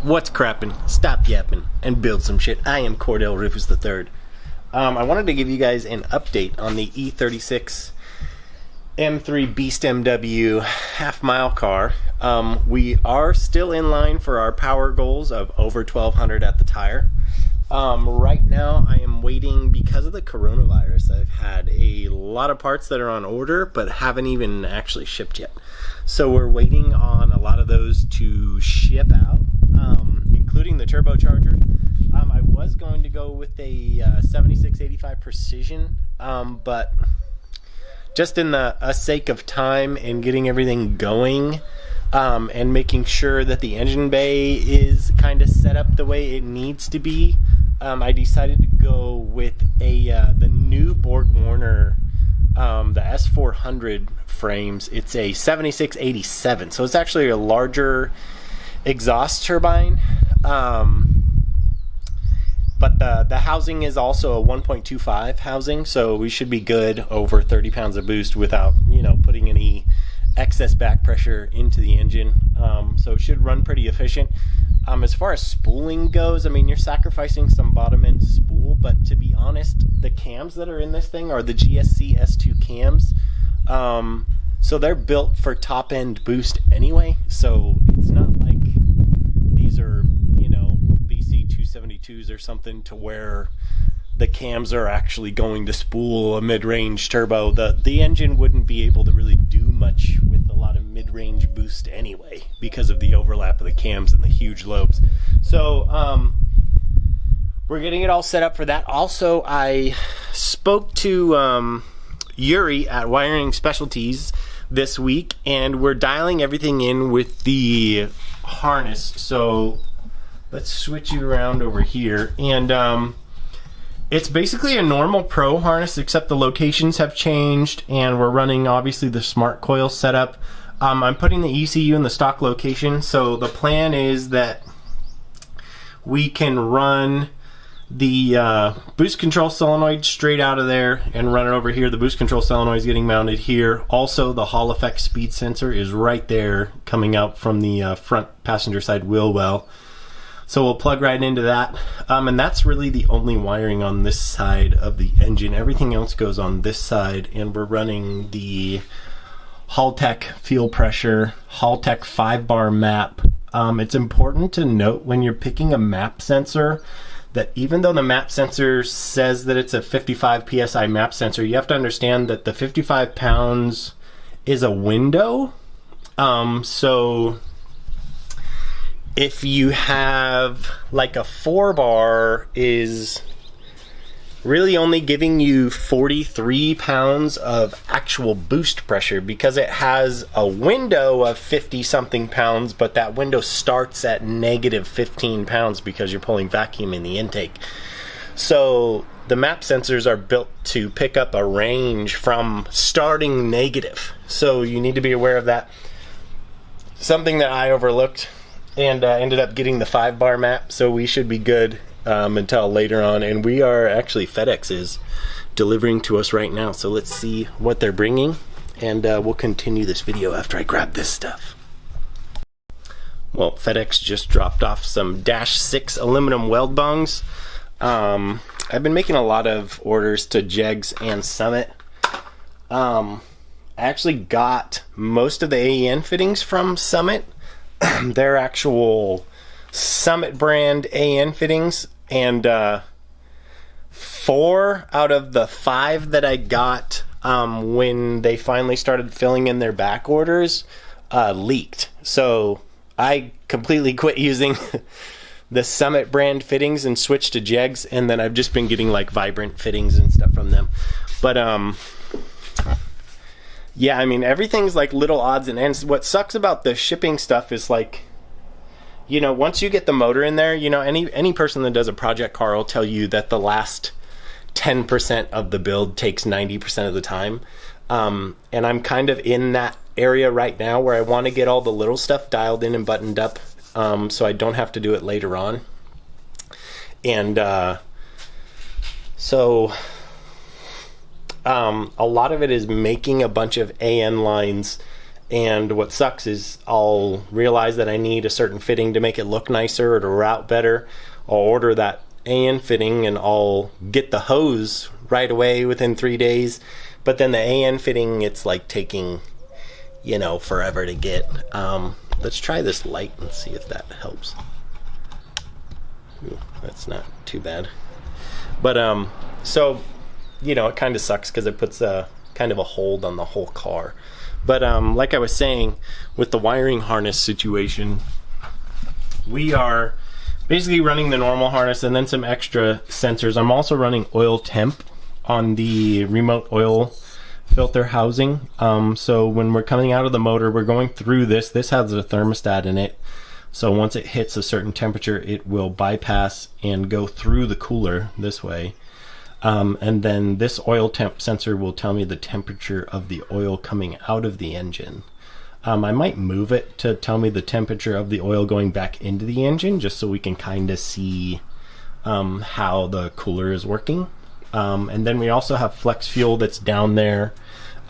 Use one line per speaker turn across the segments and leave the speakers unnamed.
What's crappin'? Stop yapping and build some shit. I am Cordell Rufus III. I wanted to give you guys an update on the e36 M3 Beast MW half-mile car. We are still in line for our power goals of over 1200 at the tire. Right now I am waiting because of the coronavirus. I've had a lot of parts that are on order but haven't even actually shipped yet. So we're waiting on a lot of those to ship out, including the turbocharger. I was going to go with a 7685 Precision, but just in the sake of time and getting everything going, and making sure that the engine bay is kind of set up the way it needs to be, I decided to go with the new BorgWarner, the S400 frames. It's a 7687, so it's actually a larger exhaust turbine, but the housing is also a 1.25 housing, so we should be good over 30 pounds of boost without, putting any excess back pressure into the engine. So it should run pretty efficient. As far as spooling goes, you're sacrificing some bottom end spool, but to be honest, the cams that are in this thing are the GSC S2 cams. So they're built for top end boost anyway, so it's not like these are, BC 272s or something to where the cams are actually going to spool a mid-range turbo. The engine wouldn't be able to really do much with a lot of mid-range boost anyway because of the overlap of the cams and the huge lobes. So we're getting it all set up for that. Also, I spoke to Yuri at Wiring Specialties this week, and we're dialing everything in with the harness. So let's switch you around over here, and it's basically a normal Pro harness, except the locations have changed, and we're running obviously the smart coil setup. I'm putting the ECU in the stock location, so the plan is that we can run the boost control solenoid straight out of there and run it over here. The boost control solenoid is getting mounted here. Also, the Hall effect speed sensor is right there coming out from the front passenger side wheel well. So we'll plug right into that, and that's really the only wiring on this side of the engine. Everything else goes on this side, and we're running the Haltech fuel pressure, Haltech 5-bar map. It's important to note when you're picking a map sensor that even though the map sensor says that it's a 55 psi map sensor, you have to understand that the 55 pounds is a window. So if you have like a 4-bar is really only giving you 43 pounds of actual boost pressure because it has a window of 50 something pounds, but that window starts at negative 15 pounds because you're pulling vacuum in the intake. So the map sensors are built to pick up a range from starting negative. So you need to be aware of that. Something that I overlooked, and ended up getting the 5-bar map, so we should be good until later on. And we are actually, FedEx is delivering to us right now, so let's see what they're bringing, and we'll continue this video after I grab this stuff. Well, FedEx just dropped off some Dash 6 aluminum weld bungs. I've been making a lot of orders to Jegs and Summit. I actually got most of the AEN fittings from Summit. They're actual Summit brand AN fittings, and 4 out of the 5 that I got when they finally started filling in their back orders leaked. So I completely quit using the Summit brand fittings and switched to Jegs, and then I've just been getting like Vibrant fittings and stuff from them. But yeah, everything's like little odds and ends. What sucks about the shipping stuff is like, once you get the motor in there, any person that does a project car will tell you that the last 10% of the build takes 90% of the time. And I'm kind of in that area right now where I want to get all the little stuff dialed in and buttoned up, so I don't have to do it later on. And so a lot of it is making a bunch of AN lines And what sucks is I'll realize that I need a certain fitting to make it look nicer or to route better. I'll order that AN fitting and I'll get the hose right away within 3 days. But then the AN fitting, it's like taking, you know, forever to get. Let's try this light and see if that helps. Ooh, that's not too bad. But so, you know, it kind of sucks because it puts a kind of a hold on the whole car. But like I was saying, with the wiring harness situation, we are basically running the normal harness and then some extra sensors. I'm also running oil temp on the remote oil filter housing. So when we're coming out of the motor, we're going through this. This has a thermostat in it. So once it hits a certain temperature, it will bypass and go through the cooler this way. And then this oil temp sensor will tell me the temperature of the oil coming out of the engine. I might move it to tell me the temperature of the oil going back into the engine, just so we can kind of see how the cooler is working. And then we also have flex fuel that's down there.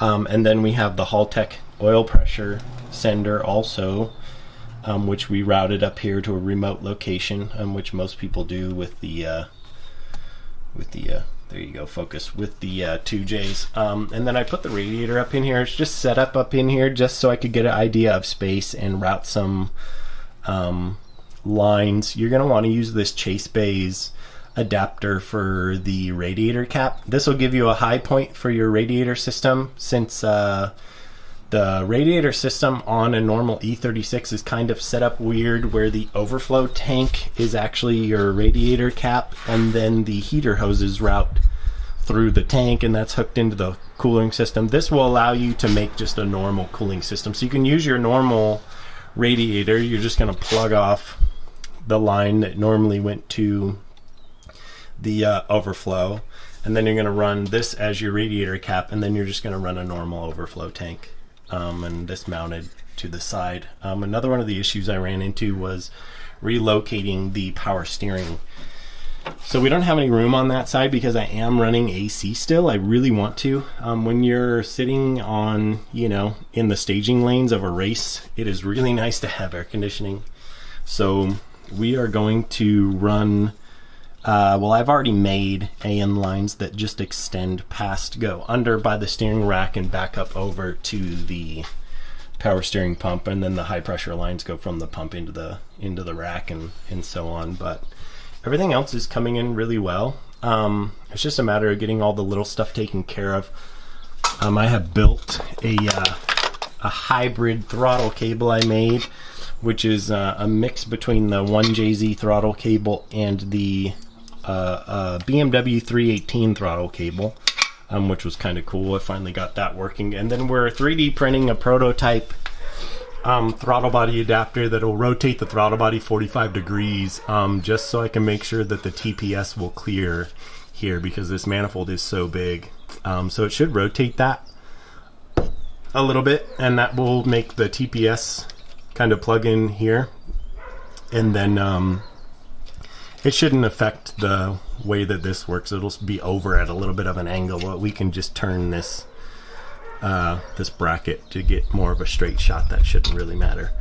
And then we have the Haltech oil pressure sender also, which we routed up here to a remote location, which most people do with the there you go, focus, with the 2Js. And then I put the radiator up in here. It's just set up in here just so I could get an idea of space and route some lines. You're going to want to use this Chase Bays adapter for the radiator cap. This will give you a high point for your radiator system, since the radiator system on a normal E36 is kind of set up weird, where the overflow tank is actually your radiator cap, and then the heater hoses route through the tank, and that's hooked into the cooling system. This will allow you to make just a normal cooling system. So you can use your normal radiator. You're just going to plug off the line that normally went to the overflow, and then you're going to run this as your radiator cap, and then you're just going to run a normal overflow tank. And this mounted to the side. Another one of the issues I ran into was relocating the power steering. So we don't have any room on that side because I am running AC still. I really want to. When you're sitting on, you know, in the staging lanes of a race, it is really nice to have air conditioning. So we are going to run, well, I've already made AN lines that just extend past, go under by the steering rack and back up over to the power steering pump, and then the high pressure lines go from the pump into the rack and so on. But everything else is coming in really well. It's just a matter of getting all the little stuff taken care of. I have built a hybrid throttle cable I made, which is a mix between the 1JZ throttle cable and the BMW 318 throttle cable, which was kind of cool. I finally got that working, and then we're 3D printing a prototype throttle body adapter that'll rotate the throttle body 45 degrees, just so I can make sure that the TPS will clear here, because this manifold is so big. So it should rotate that a little bit, and that will make the TPS kind of plug in here, and then it shouldn't affect the way that this works. It'll be over at a little bit of an angle, but we can just turn this this bracket to get more of a straight shot. That shouldn't really matter.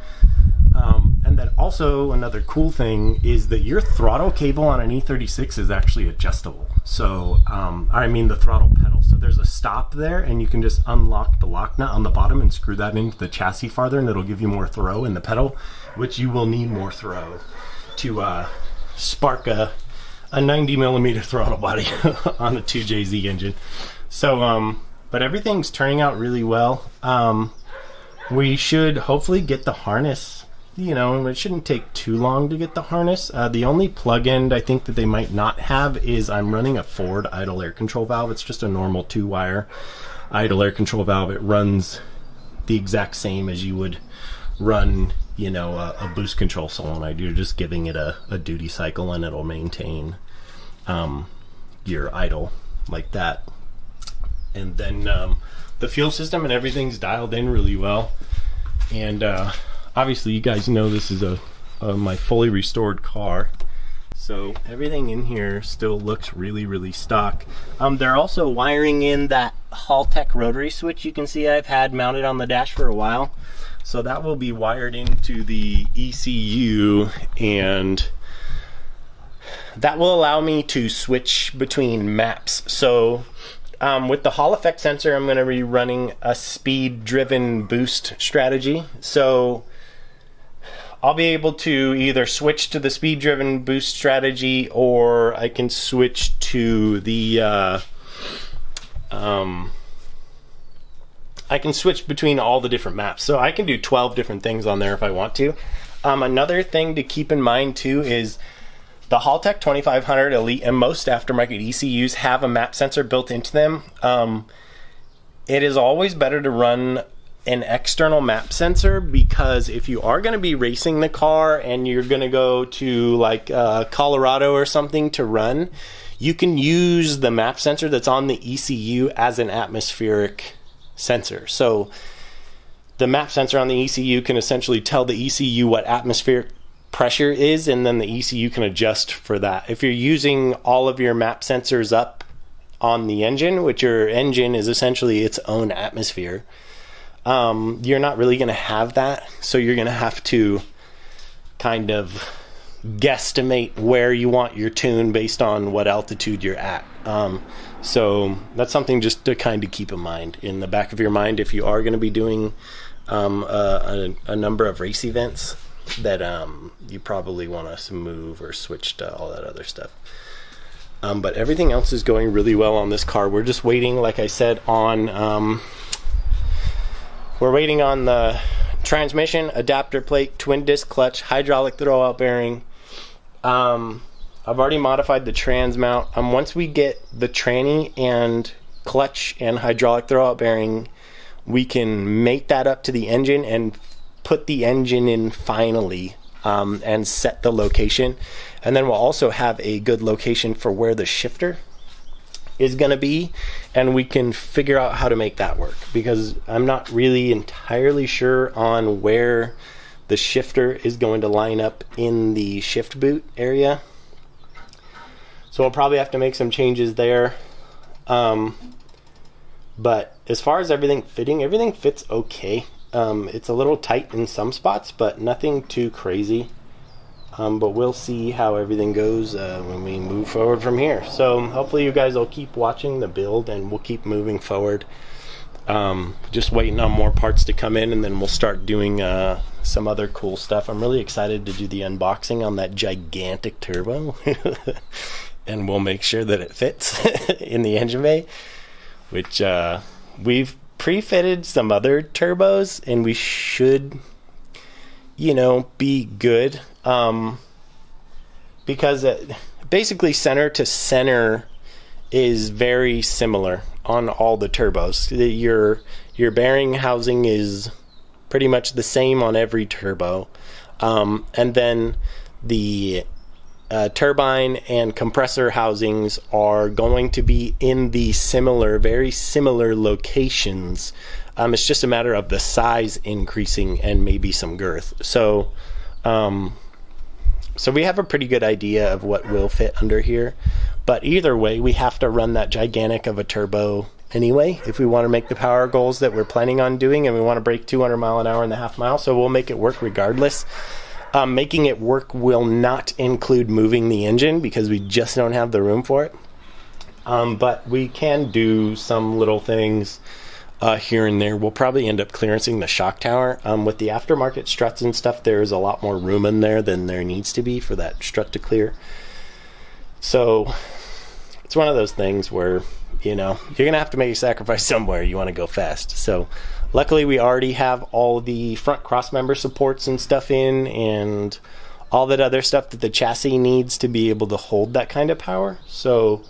And then also another cool thing is that your throttle cable on an E36 is actually adjustable. So I mean the throttle pedal. So there's a stop there, and you can just unlock the lock nut on the bottom and screw that into the chassis farther, and it'll give you more throw in the pedal, which you will need more throw to spark a 90 millimeter throttle body on the 2JZ engine. So but everything's turning out really well. We should hopefully get the harness, you know, it shouldn't take too long to get the harness. The only plug-in I think that they might not have is I'm running a Ford idle air control valve. It's just a normal 2-wire idle air control valve. It runs the exact same as you would run, you know, a boost control solenoid. You're just giving it a duty cycle, and it'll maintain your idle like that. And then the fuel system and everything's dialed in really well. And obviously you guys know this is my fully restored car. So everything in here still looks really, really stock. They're also wiring in that Haltech rotary switch you can see I've had mounted on the dash for a while. So that will be wired into the ECU, and that will allow me to switch between maps. So with the Hall effect sensor, I'm going to be running a speed-driven boost strategy. So I'll be able to either switch to the speed-driven boost strategy, or I can switch to the I can switch between all the different maps. So I can do 12 different things on there if I want to. Another thing to keep in mind too is the Haltech 2500 Elite and most aftermarket ECUs have a map sensor built into them. It is always better to run an external map sensor, because if you are going to be racing the car and you're going to go to like Colorado or something to run, you can use the map sensor that's on the ECU as an atmospheric sensor. So the map sensor on the ECU can essentially tell the ECU what atmospheric pressure is, and then the ECU can adjust for that. If you're using all of your map sensors up on the engine, which your engine is essentially its own atmosphere, you're not really going to have that. So you're going to have to kind of guesstimate where you want your tune based on what altitude you're at. So that's something just to kind of keep in mind in the back of your mind if you are going to be doing a number of race events that you probably want to move or switch to all that other stuff. But everything else is going really well on this car. We're just waiting, like I said, on we're waiting on the transmission, adapter plate, twin disc clutch, hydraulic throwout bearing. I've already modified the trans mount. Once we get the tranny and clutch and hydraulic throwout bearing, we can mate that up to the engine and put the engine in finally, and set the location. And then we'll also have a good location for where the shifter is going to be, and we can figure out how to make that work, because I'm not really entirely sure on where the shifter is going to line up in the shift boot area. So we'll probably have to make some changes there. But as far as everything fitting, everything fits okay. It's a little tight in some spots, but nothing too crazy. But we'll see how everything goes when we move forward from here. So hopefully you guys will keep watching the build, and we'll keep moving forward. Just waiting on more parts to come in, and then we'll start doing some other cool stuff. I'm really excited to do the unboxing on that gigantic turbo. And we'll make sure that it fits in the engine bay, which we've pre-fitted some other turbos, and we should, be good. Because basically center to center is very similar on all the turbos. Your bearing housing is pretty much the same on every turbo. And then the turbine and compressor housings are going to be in the very similar locations. It's just a matter of the size increasing and maybe some girth. So we have a pretty good idea of what will fit under here. But either way, we have to run that gigantic of a turbo anyway if we want to make the power goals that we're planning on doing, and we want to break 200 mile an hour in the half mile. So we'll make it work regardless. Making it work will not include moving the engine, because we just don't have the room for it. But we can do some little things here and there. We'll probably end up clearancing the shock tower. With the aftermarket struts and stuff, there's a lot more room in there than there needs to be for that strut to clear. So it's one of those things where, you're going to have to make a sacrifice somewhere. You want to go fast. So luckily we already have all the front crossmember supports and stuff in, and all that other stuff that the chassis needs to be able to hold that kind of power. So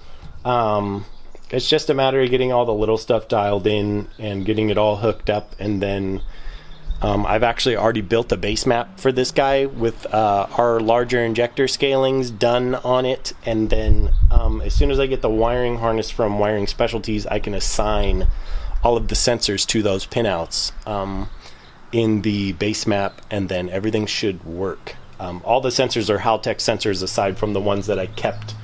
it's just a matter of getting all the little stuff dialed in and getting it all hooked up. And then I've actually already built a base map for this guy with our larger injector scalings done on it. And then as soon as I get the wiring harness from Wiring Specialties, I can assign all of the sensors to those pinouts in the base map, and then everything should work All the sensors are Haltech sensors aside from the ones that I kept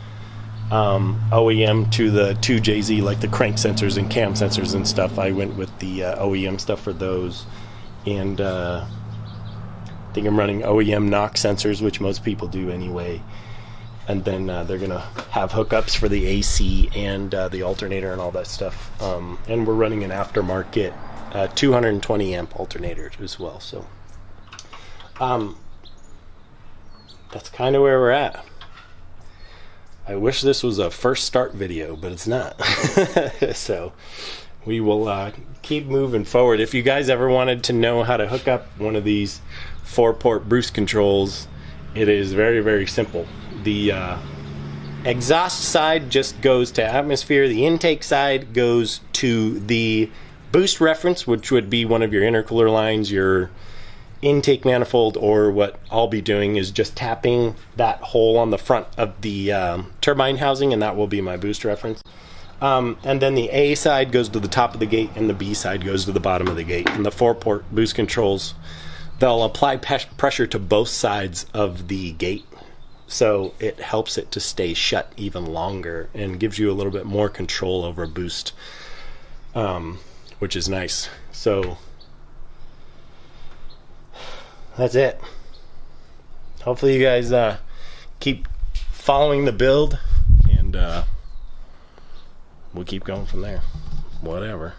OEM to the 2JZ, like the crank sensors and cam sensors and stuff. I went with the OEM stuff for those, and I think I'm running OEM knock sensors, which most people do anyway. And then they're gonna have hookups for the AC and the alternator and all that stuff. And we're running an aftermarket 220 amp alternator as well. So that's kind of where we're at. I wish this was a first start video, but it's not. So we will keep moving forward. If you guys ever wanted to know how to hook up one of these 4-port boost controls, it is very, very simple. The exhaust side just goes to atmosphere. The intake side goes to the boost reference, which would be one of your intercooler lines, your intake manifold, or what I'll be doing is just tapping that hole on the front of the turbine housing, and that will be my boost reference. And then the A side goes to the top of the gate, and the B side goes to the bottom of the gate. And the 4-port boost controls, they'll apply pressure to both sides of the gate, so it helps it to stay shut even longer and gives you a little bit more control over boost, which is nice. So that's it. Hopefully you guys keep following the build, and we'll keep going from there. Whatever.